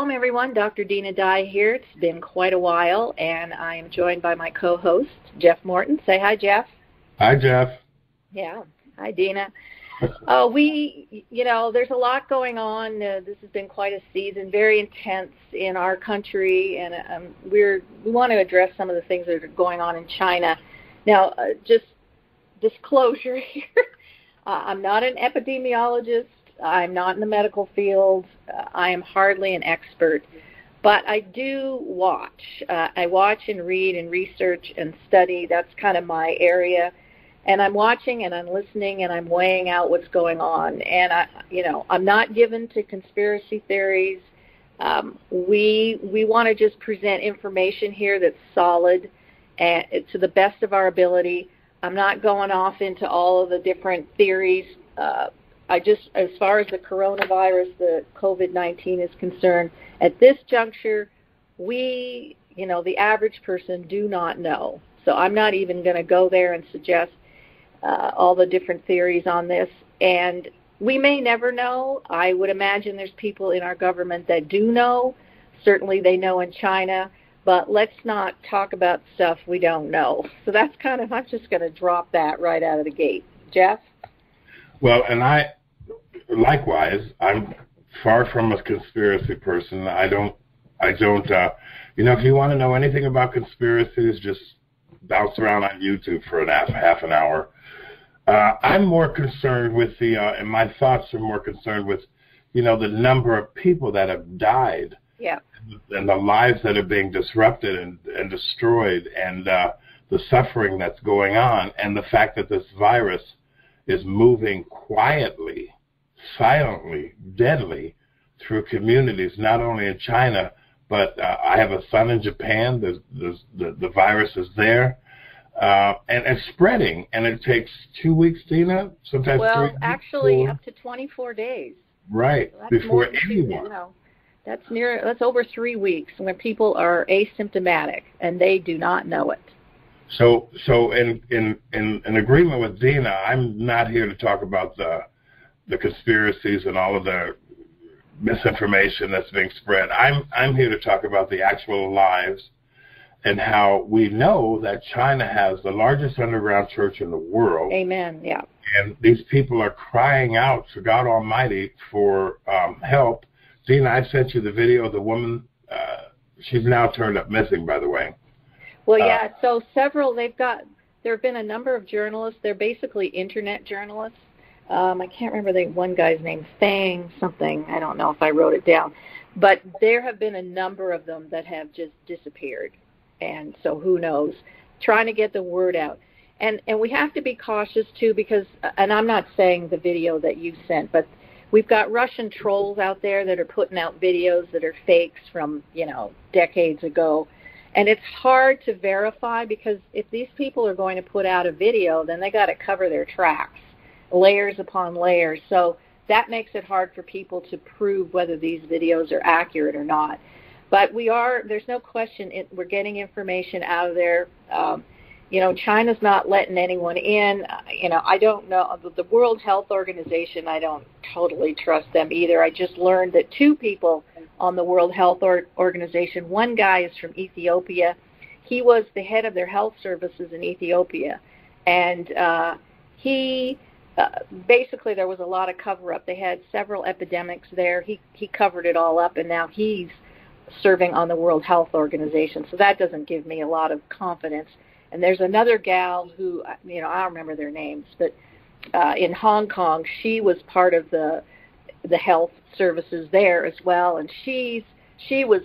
Shalom, everyone. Dr. Dinah Dye here. It's been quite a while, and I am joined by my co-host, Jeff Morton. Say hi, Jeff. Hi, Jeff. Yeah. Hi, Dinah. There's a lot going on. This has been quite a season, very intense in our country, and we want to address some of the things that are going on in China. Now, just disclosure here, I'm not an epidemiologist. I'm not in the medical field. I am hardly an expert, but I do watch. I watch and read and research and study. That's kind of my area. And I'm watching and I'm listening and I'm weighing out what's going on. And I'm not given to conspiracy theories. We want to just present information here that's solid and to the best of our ability. I'm not going off into all of the different theories. As far as the coronavirus, the COVID-19 is concerned, at this juncture, the average person do not know. So I'm not even going to go there and suggest all the different theories on this. And we may never know. I would imagine there's people in our government that do know. Certainly they know in China. But let's not talk about stuff we don't know. So that's I'm just going to drop that right out of the gate. Jeff? Well, and likewise, I'm far from a conspiracy person. I don't, if you want to know anything about conspiracies, just bounce around on YouTube for half an hour. I'm more concerned with and my thoughts are more concerned with, the number of people that have died. Yeah. And the lives that are being disrupted and destroyed, and the suffering that's going on, and the fact that this virus is moving quietly, silently, deadly through communities, not only in China, but I have a son in Japan. The virus is there, and it's spreading, and it takes 2 weeks, Dinah, sometimes 3 weeks. Well, actually, up to 24 days. Right, so before anyone. That's over 3 weeks when people are asymptomatic and they do not know it. So in agreement with Dinah, I'm not here to talk about the conspiracies and all of the misinformation that's being spread. I'm here to talk about the actual lives and how we know that China has the largest underground church in the world. Amen. Yeah. And these people are crying out to God Almighty for help. Dinah, I sent you the video of the woman. She's now turned up missing, by the way. Well, yeah, so there have been a number of journalists. They're basically internet journalists. I can't remember the one guy's name, Fang something. I don't know if I wrote it down. But there have been a number of them that have just disappeared. And so who knows, trying to get the word out. And we have to be cautious, too, because, and I'm not saying the video that you sent, but we've got Russian trolls out there that are putting out videos that are fakes from, decades ago. And it's hard to verify because if these people are going to put out a video, then they got to cover their tracks, layers upon layers. So that makes it hard for people to prove whether these videos are accurate or not. But there's no question, we're getting information out of there. China's not letting anyone in. I don't know. The World Health Organization, I don't totally trust them either. I just learned that 2 people on the World Health Organization, one guy is from Ethiopia. He was the head of their health services in Ethiopia. And basically there was a lot of cover-up. They had several epidemics there. He covered it all up, and now he's serving on the World Health Organization. So that doesn't give me a lot of confidence. And there's another gal who, I don't remember their names, but in Hong Kong, she was part of the health services there as well, and she was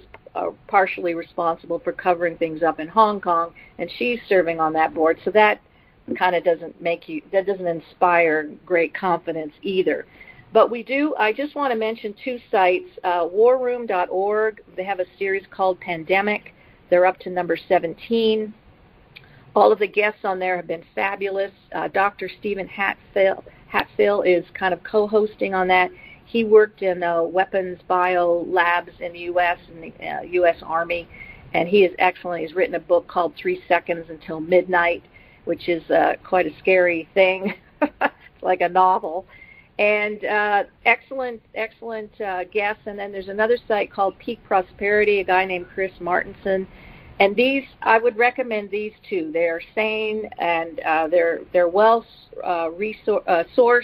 partially responsible for covering things up in Hong Kong, and she's serving on that board. So that kind of doesn't inspire great confidence either. But I just want to mention 2 sites, warroom.org. They have a series called Pandemic. They're up to number 17. All of the guests on there have been fabulous. Dr. Stephen Hatfield is kind of co-hosting on that. He worked in weapons bio labs in the U.S. and the U.S. Army, and he is excellent. He's written a book called 3 Seconds Until Midnight, which is quite a scary thing. It's like a novel. And excellent guests. And then there's another site called Peak Prosperity, a guy named Chris Martinson. And these, I would recommend these two. They are sane and they're well sourced.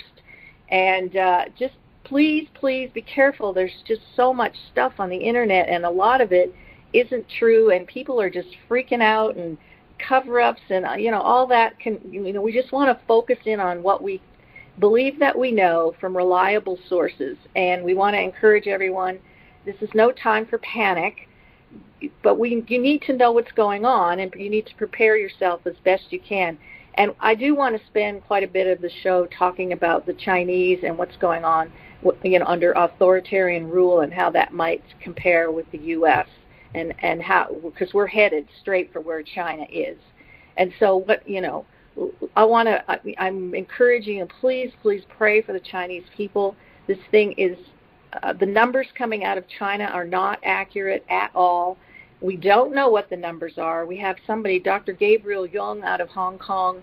And just please be careful. There's just so much stuff on the internet, and a lot of it isn't true. And people are just freaking out and cover-ups and all that. We just want to focus in on what we believe that we know from reliable sources. And we want to encourage everyone. This is no time for panic. But you need to know what's going on, and you need to prepare yourself as best you can. And I do want to spend quite a bit of the show talking about the Chinese and what's going on, under authoritarian rule, and how that might compare with the U.S. and how, because we're headed straight for where China is. And so, I'm encouraging you, please pray for the Chinese people. This thing is, the numbers coming out of China are not accurate at all. We don't know what the numbers are. We have somebody, Dr. Gabriel Jung out of Hong Kong,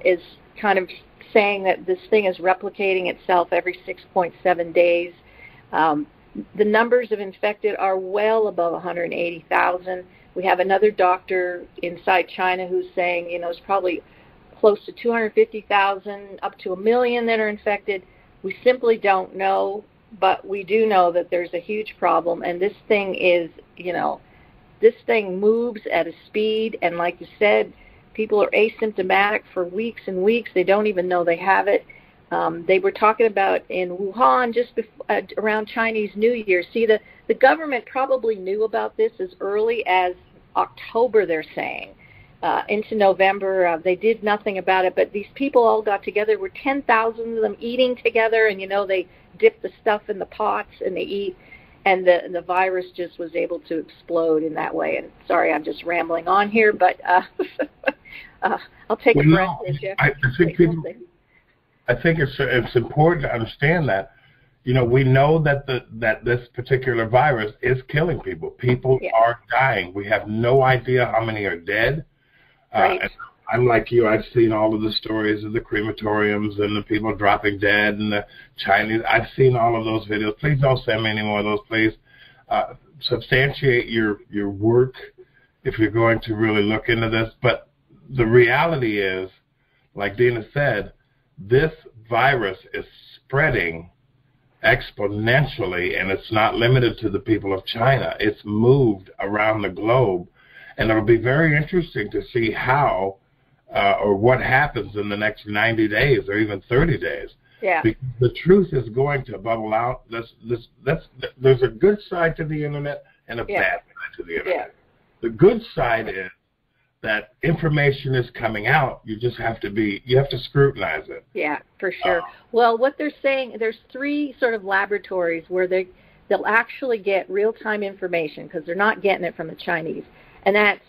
is kind of saying that this thing is replicating itself every 6.7 days. The numbers of infected are well above 180,000. We have another doctor inside China who's saying, it's probably close to 250,000, up to 1 million that are infected. We simply don't know, but we do know that there's a huge problem, and this thing is, this thing moves at a speed, and like you said, people are asymptomatic for weeks and weeks. They don't even know they have it. They were talking about in Wuhan just around Chinese New Year. See, the government probably knew about this as early as October, they're saying. Into November, they did nothing about it, but these people all got together. Were 10,000 of them eating together, and they dip the stuff in the pots and they eat, and the virus just was able to explode in that way. And sorry, I'm just rambling on here, but I'll take a breath. I think it's important to understand that, we know that that this particular virus is killing people. People are dying. We have no idea how many are dead. Right. I'm like you. I've seen all of the stories of the crematoriums and the people dropping dead and the Chinese. I've seen all of those videos. Please don't send me any more of those, please. Substantiate your work if you're going to really look into this. But the reality is, like Dinah said, this virus is spreading exponentially, and it's not limited to the people of China. It's moved around the globe. And it'll be very interesting to see how or what happens in the next 90 days or even 30 days. Yeah. Because the truth is going to bubble out. There's a good side to the internet and a bad side to the internet. Yeah. The good side is that information is coming out. You just have to scrutinize it. Yeah, for sure. Well, what they're saying, there's 3 sort of laboratories where they'll actually get real-time information, because they're not getting it from the Chinese. And that's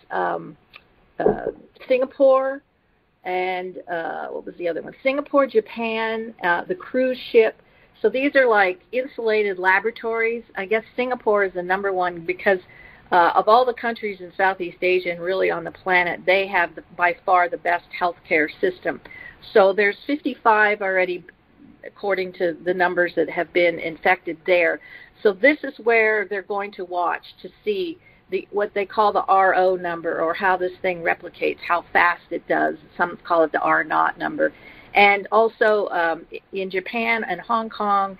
Singapore and what was the other one? Singapore, Japan, the cruise ship. So these are like insulated laboratories. I guess Singapore is the number one because of all the countries in Southeast Asia and really on the planet, they have by far the best healthcare system. So there's 55 already, according to the numbers that have been infected there. So this is where they're going to watch to see what they call the RO number, or how this thing replicates, how fast it does. Some call it the R naught number. And also in Japan and Hong Kong,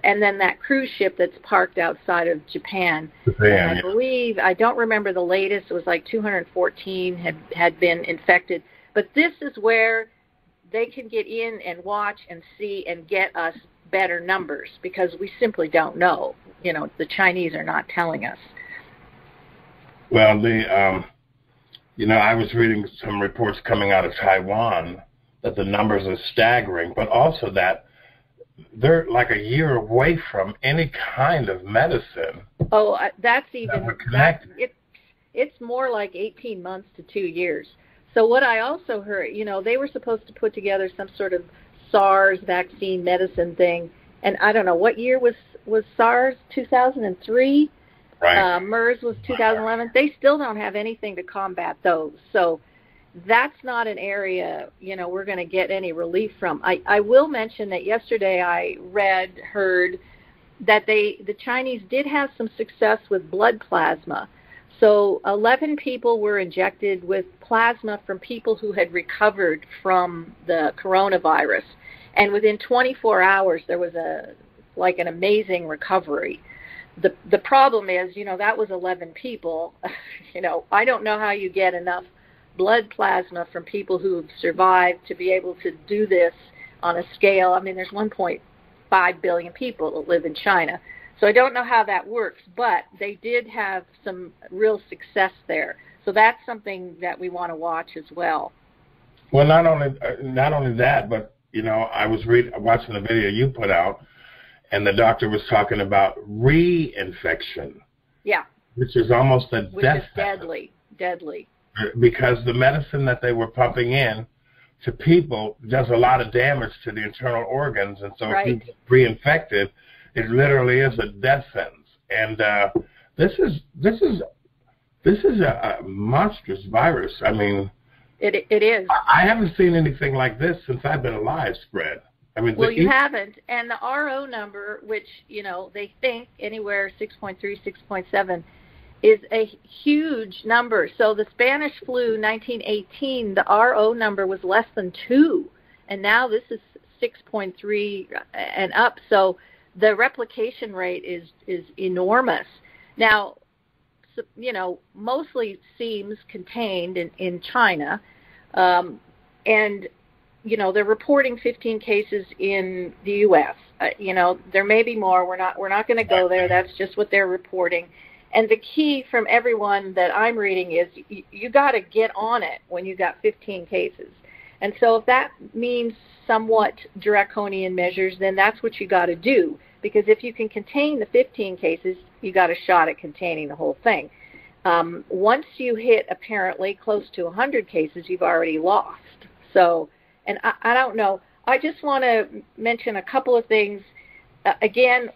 and then that cruise ship that's parked outside of Japan. And I believe, I don't remember the latest, it was like 214 had been infected. But this is where they can get in and watch and see and get us better numbers, because we simply don't know. The Chinese are not telling us. Well, I was reading some reports coming out of Taiwan that the numbers are staggering, but also that they're like a year away from any kind of medicine. Oh, that's even, it's more like 18 months to 2 years. So what I also heard, they were supposed to put together some sort of SARS vaccine medicine thing, and I don't know, what year was SARS? 2003? Right. MERS was 2011. They still don't have anything to combat those. So, that's not an area, we're going to get any relief from. I will mention that yesterday I heard that the Chinese did have some success with blood plasma. So 11 people were injected with plasma from people who had recovered from the coronavirus. And within 24 hours, there was an amazing recovery. The problem is, that was 11 people. I don't know how you get enough blood plasma from people who have survived to be able to do this on a scale. I mean, there's 1.5 billion people that live in China. So I don't know how that works, but they did have some real success there. So that's something that we want to watch as well. Well, not only that, but I was watching the video you put out, and the doctor was talking about reinfection. Yeah. Which is almost a death sentence. Deadly. Because the medicine that they were pumping in to people does a lot of damage to the internal organs, and so if you get reinfected, it literally is a death sentence. And this is a monstrous virus. I mean, it is. I haven't seen anything like this since I've been alive spread. I mean, well, you haven't. And the RO number, which they think anywhere 6.3, 6.7, is a huge number. So the Spanish flu 1918, the RO number was less than 2, and now this is 6.3 and up. So the replication rate is enormous. Now, mostly seems contained in China, and they're reporting 15 cases in the U.S. There may be more. We're not going to go there. That's just what they're reporting. And the key from everyone that I'm reading is you got to get on it when you got 15 cases. And so if that means somewhat draconian measures, then that's what you got to do. Because if you can contain the 15 cases, you got a shot at containing the whole thing. Once you hit apparently close to 100 cases, you've already lost. So, and I don't know. I just want to mention a couple of things. Again,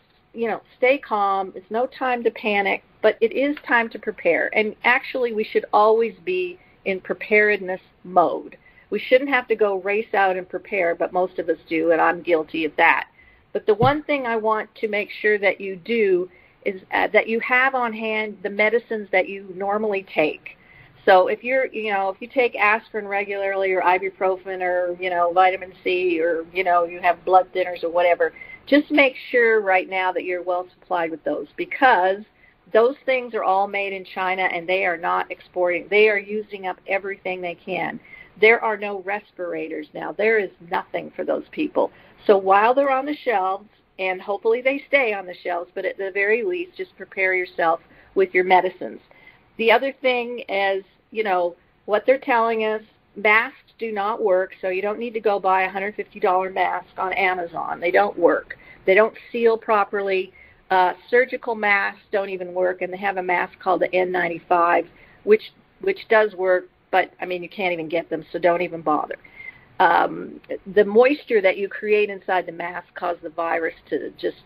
stay calm. It's no time to panic, but it is time to prepare. And actually, we should always be in preparedness mode. We shouldn't have to go race out and prepare, but most of us do, and I'm guilty of that. But the one thing I want to make sure that you do is that you have on hand the medicines that you normally take. So if if you take aspirin regularly or ibuprofen or, vitamin C or, you have blood thinners or whatever, just make sure right now that you're well supplied with those, because those things are all made in China and they are not exporting. They are using up everything they can. There are no respirators now. There is nothing for those people. So while they're on the shelves, and hopefully they stay on the shelves, but at the very least, just prepare yourself with your medicines. The other thing is, what they're telling us, masks do not work, so you don't need to go buy a $150 mask on Amazon. They don't work. They don't seal properly. Surgical masks don't even work, and they have a mask called the N95, which does work, but, you can't even get them, so don't even bother. The moisture that you create inside the mask causes the virus to just,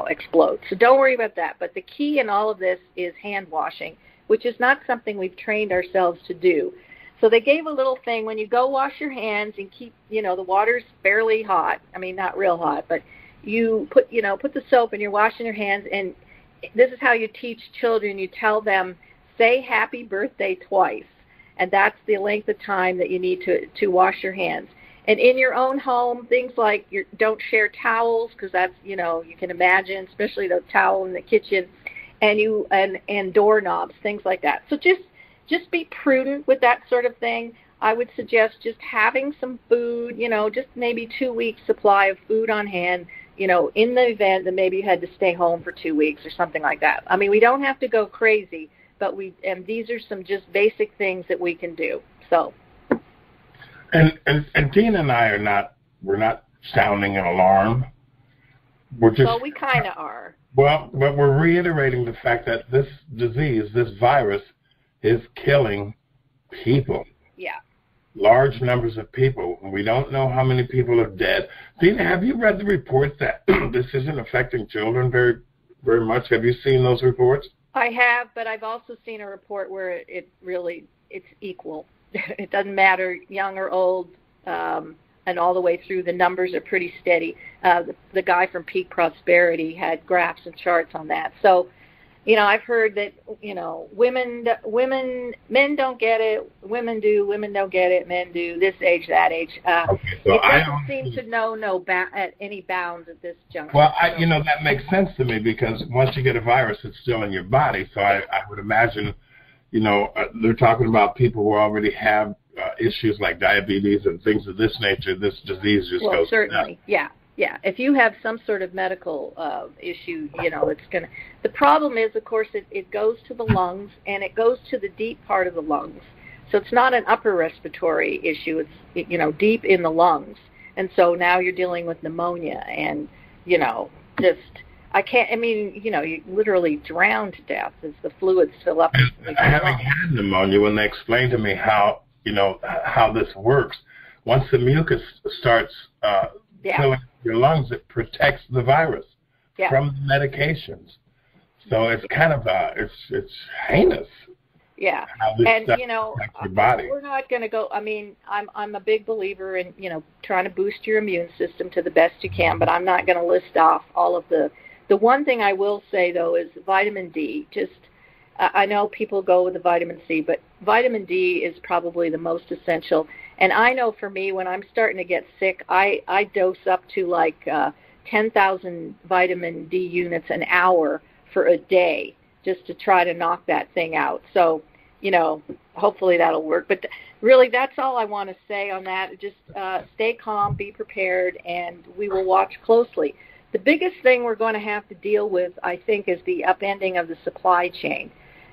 explode. So don't worry about that. But the key in all of this is hand washing, which is not something we've trained ourselves to do. So they gave a little thing when you go wash your hands and keep, the water's fairly hot. Not real hot, but you put the soap and you're washing your hands. And this is how you teach children. You tell them, say happy birthday twice. And that's the length of time that you need to wash your hands. And in your own home, things like don't share towels, because that's, you can imagine, especially the towel in the kitchen, and doorknobs, things like that. So just be prudent with that sort of thing. I would suggest just having some food, just maybe 2 weeks supply of food on hand, in the event that maybe you had to stay home for 2 weeks or something like that. We don't have to go crazy, but these are some just basic things that we can do. So. And Dinah and I we're not sounding an alarm. Well, we kind of are. Well, but we're reiterating the fact that this disease, this virus, is killing people. Yeah. Large numbers of people. We don't know how many people are dead. Dinah, have you read the reports that this isn't affecting children very, very much? Have you seen those reports? I have, but I've also seen a report where it's equal. it doesn't matter, young or old, and all the way through, the numbers are pretty steady. The guy from Peak Prosperity had graphs and charts on that. So, I've heard that, men don't get it, women do, women don't get it, men do, this age, that age. Okay, so it doesn't seem to know at any bounds at this juncture. Well, that makes sense to me, because once you get a virus, it's still in your body. So I would imagine, they're talking about people who already have issues like diabetes and things of this nature. This disease just goes certainly, down. Yeah. If you have some sort of medical issue, it's going to... The problem is, of course, it goes to the lungs, and it goes to the deep part of the lungs. So it's not an upper respiratory issue. It's, deep in the lungs. And so now you're dealing with pneumonia and, you literally drown to death as the fluids fill up. Having had pneumonia, when they explained to me how this works, once the mucus starts filling your lungs, it protects the virus from the medications. So it's kind of it's heinous. Yeah, and your body. We're not going to go. I mean, I'm a big believer in trying to boost your immune system to the best you can, but I'm not going to list off all of the. The one thing I will say though is vitamin D. I know people go with the vitamin C, but vitamin D is probably the most essential. And I know for me, when I'm starting to get sick, I dose up to like 10,000 vitamin D units an hour for a day, just to try to knock that thing out. So, hopefully that'll work. But really, that's all I want to say on that. Just stay calm, be prepared, and we will watch closely. The biggest thing we're going to have to deal with, I think, is the upending of the supply chain.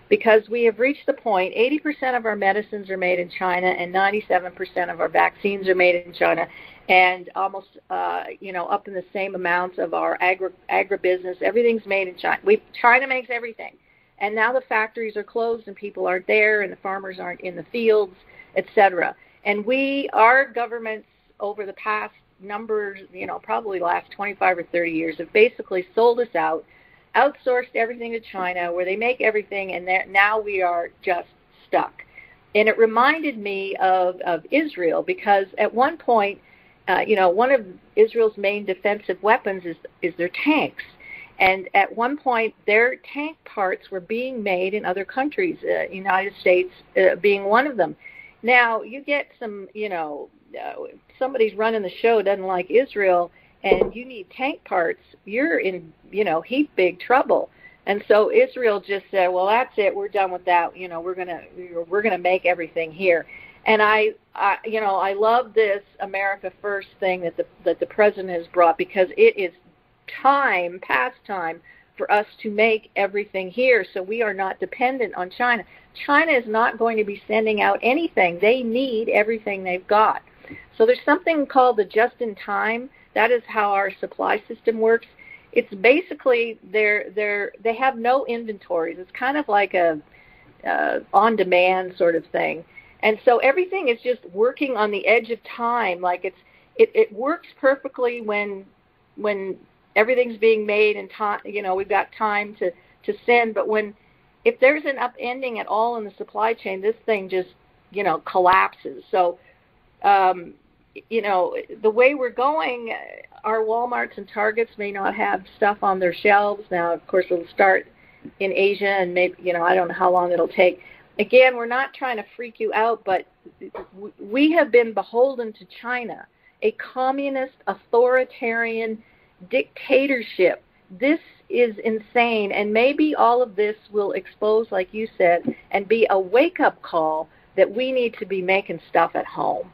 Because we have reached the point, 80% of our medicines are made in China, and 97% of our vaccines are made in China, and almost, up in the same amounts of our agribusiness. Everything's made in China. China makes everything. And now the factories are closed, and people aren't there, and the farmers aren't in the fields, etc. And our governments over the past numbers, probably last 25 or 30 years, have basically sold us out, outsourced everything to China, where they make everything, and now we are just stuck. And it reminded me of Israel, because at one point, one of Israel's main defensive weapons is their tanks. And at one point, their tank parts were being made in other countries, United States being one of them. Now, you get some, somebody's running the show, doesn't like Israel, and you need tank parts, you're in, heap big trouble. And so Israel just said, well, that's it, we're done with that. We're gonna make everything here. And I love this America First thing that the president has brought, because it is past time for us to make everything here, so we are not dependent on China. China is not going to be sending out anything. They need everything they've got. So there's something called the just-in-time. That is how our supply system works. It's basically they have no inventories. It's kind of like a on-demand sort of thing, and so everything is just working on the edge of time. Like it works perfectly when everything's being made and time. We've got time to send. But if there's an upending at all in the supply chain, this thing just collapses. So. The way we're going, our Walmarts and Targets may not have stuff on their shelves. Now, of course, it'll start in Asia, and maybe, I don't know how long it'll take. Again, we're not trying to freak you out, but we have been beholden to China, a communist, authoritarian dictatorship. This is insane, and maybe all of this will expose, like you said, and be a wake-up call that we need to be making stuff at home.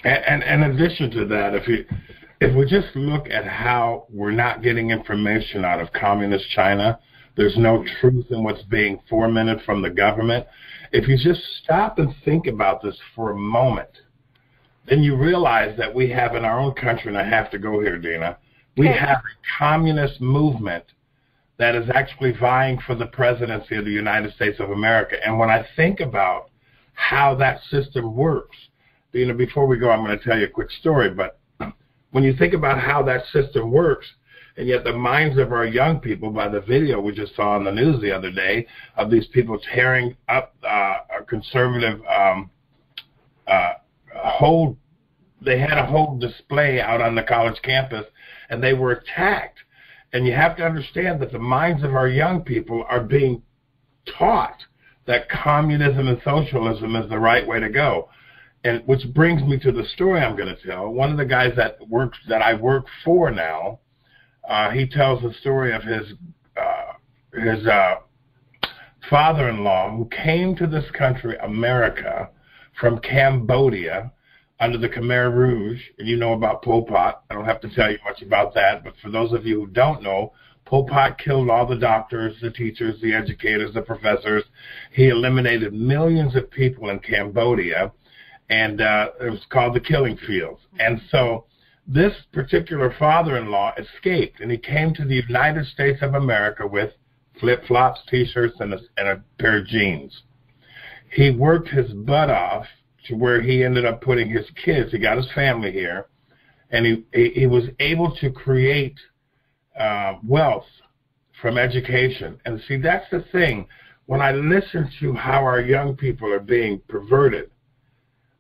And in addition to that, if we just look at how we're not getting information out of communist China, there's no truth in what's being fomented from the government. If you just stop and think about this for a moment, then you realize that we have in our own country, and I have to go here, Dinah, we have a communist movement that is actually vying for the presidency of the United States of America. And when I think about how that system works, before we go, I'm going to tell you a quick story, but when you think about how that system works, and yet the minds of our young people, by the video we just saw on the news the other day, of these people tearing up conservative whole they had a whole display out on the college campus, and they were attacked. And you have to understand that the minds of our young people are being taught that communism and socialism is the right way to go. And which brings me to the story I'm going to tell. One of the guys that I work for now, he tells the story of his father-in-law who came to this country, America, from Cambodia under the Khmer Rouge. And you know about Pol Pot. I don't have to tell you much about that. But for those of you who don't know, Pol Pot killed all the doctors, the teachers, the educators, the professors. He eliminated millions of people in Cambodia, and it was called the Killing Fields. And so this particular father-in-law escaped, and he came to the United States of America with flip-flops, T-shirts, and a pair of jeans. He worked his butt off to where he ended up putting his kids, he got his family here, and he was able to create wealth from education. And see, that's the thing. When I listen to how our young people are being perverted,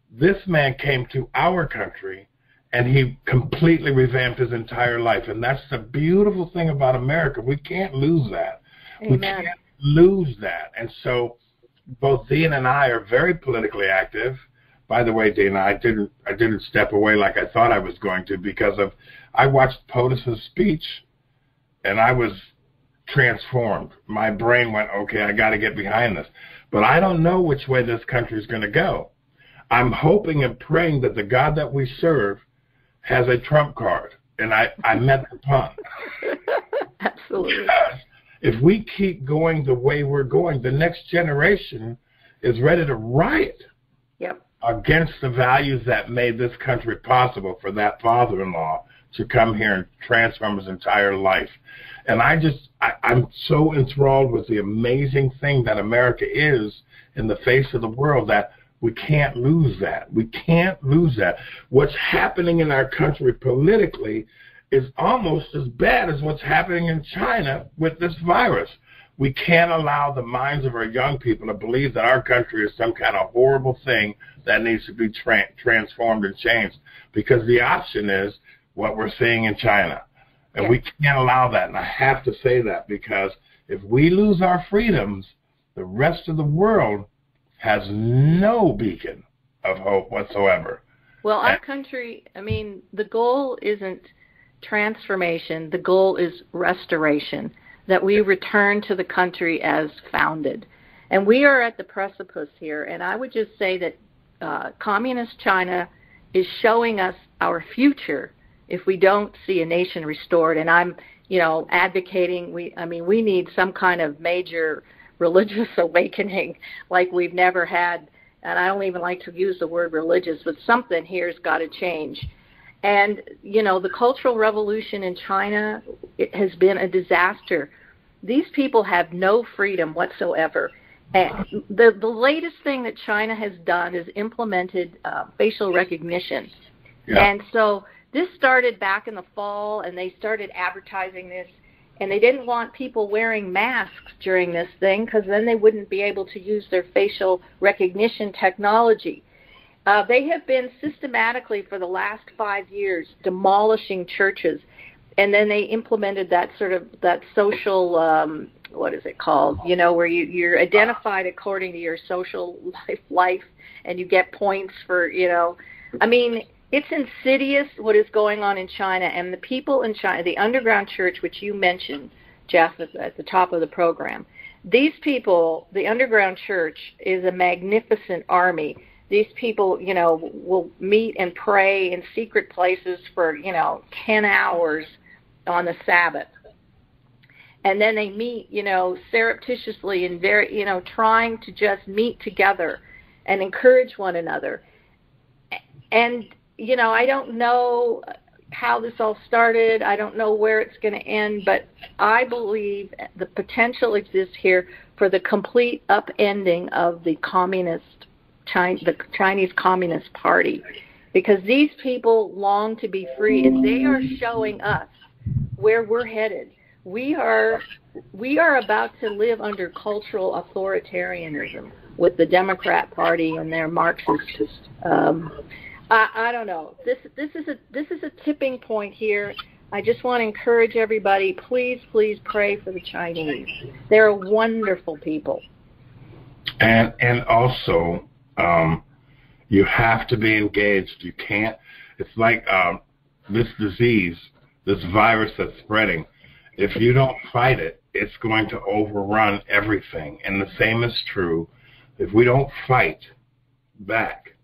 this man came to our country and he completely revamped his entire life. And that's the beautiful thing about America. We can't lose that. Amen. We can't lose that. And so both Dinah and I are very politically active. By the way, Dinah, I didn't step away like I thought I was going to, because I watched POTUS's speech and I was transformed. My brain went, okay, I got to get behind this. But I don't know which way this country is going to go. I'm hoping and praying that the God that we serve has a trump card. And I meant the pun. Absolutely. Because if we keep going the way we're going, the next generation is ready to riot. Yep. Against the values that made this country possible for that father-in-law to come here and transform his entire life. And I'm so enthralled with the amazing thing that America is in the face of the world that we can't lose that. We can't lose that. What's happening in our country politically is almost as bad as what's happening in China with this virus. We can't allow the minds of our young people to believe that our country is some kind of horrible thing that needs to be transformed and changed, because the option is what we're seeing in China. And we can't allow that. And I have to say that, because if we lose our freedoms, the rest of the world has no beacon of hope whatsoever. Well, our country, I mean, the goal isn't transformation. The goal is restoration, that we return to the country as founded. And we are at the precipice here. And I would just say that communist China is showing us our future if we don't see a nation restored. And I'm, advocating, we need some kind of major religious awakening like we've never had. And I don't even like to use the word religious, but something here's got to change. And, the Cultural Revolution in China, it has been a disaster. These people have no freedom whatsoever. And the latest thing that China has done is implemented facial recognition. Yeah. And so this started back in the fall, and they started advertising this, and they didn't want people wearing masks during this thing because then they wouldn't be able to use their facial recognition technology. They have been systematically for the last 5 years demolishing churches, and then they implemented that social, what is it called? Where you're identified according to your social life, and you get points for, it's insidious what is going on in China, and the people in China, the underground church, which you mentioned, Jeff, at the top of the program, these people, the underground church is a magnificent army. These people, will meet and pray in secret places for, 10 hours on the Sabbath. And then they meet, surreptitiously and very, trying to just meet together and encourage one another. And, I don't know how this all started. I don't know where it's going to end, but I believe the potential exists here for the complete upending of the Chinese Communist Party, because these people long to be free, and they are showing us where we're headed. We are about to live under cultural authoritarianism. with the Democrat Party and their Marxist. I don't know. This is a tipping point here. I just want to encourage everybody, please pray for the Chinese. They're wonderful people. And also, you have to be engaged. You can't. It's like this disease, this virus that's spreading. If you don't fight it, it's going to overrun everything. And the same is true if we don't fight back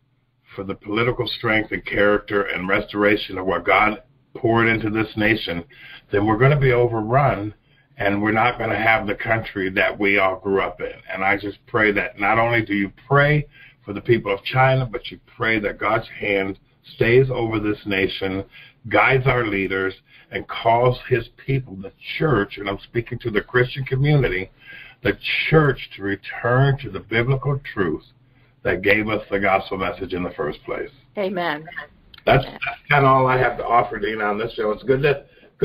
for the political strength and character and restoration of what God poured into this nation, then we're going to be overrun, and we're not going to have the country that we all grew up in. And I just pray that not only do you pray for the people of China, but you pray that God's hand stays over this nation, guides our leaders, and calls his people, the church, and I'm speaking to the Christian community, the church, to return to the biblical truth that gave us the gospel message in the first place. Amen. That's kind of all I have to offer, Dina, on this show. It's good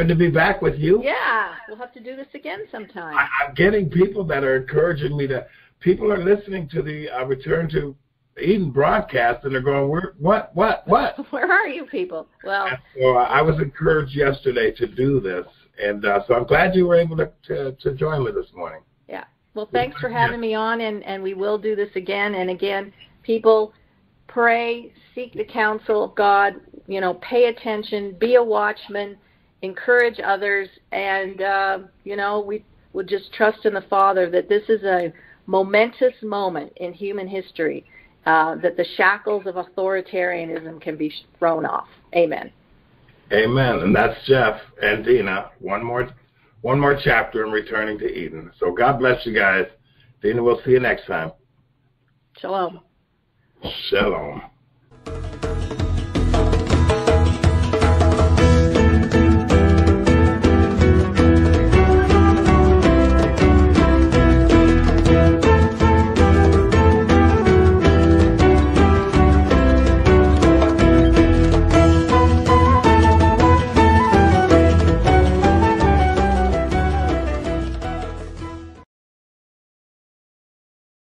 to be back with you. Yeah, we'll have to do this again sometime. I'm getting people that are encouraging me to. People are listening to the Return to Eden broadcast, and they're going, "What? Where are you people?" Well, so I was encouraged yesterday to do this, and so I'm glad you were able to join me this morning. Yeah. Well, thanks for having me on, and we will do this again and again. People, pray, seek the counsel of God, pay attention, be a watchman, encourage others, and, we will just trust in the Father that this is a momentous moment in human history, that the shackles of authoritarianism can be thrown off. Amen. Amen. And that's Jeff and Dina. One more chapter in Returning to Eden. So God bless you guys. Dina, we'll see you next time. Shalom. Shalom.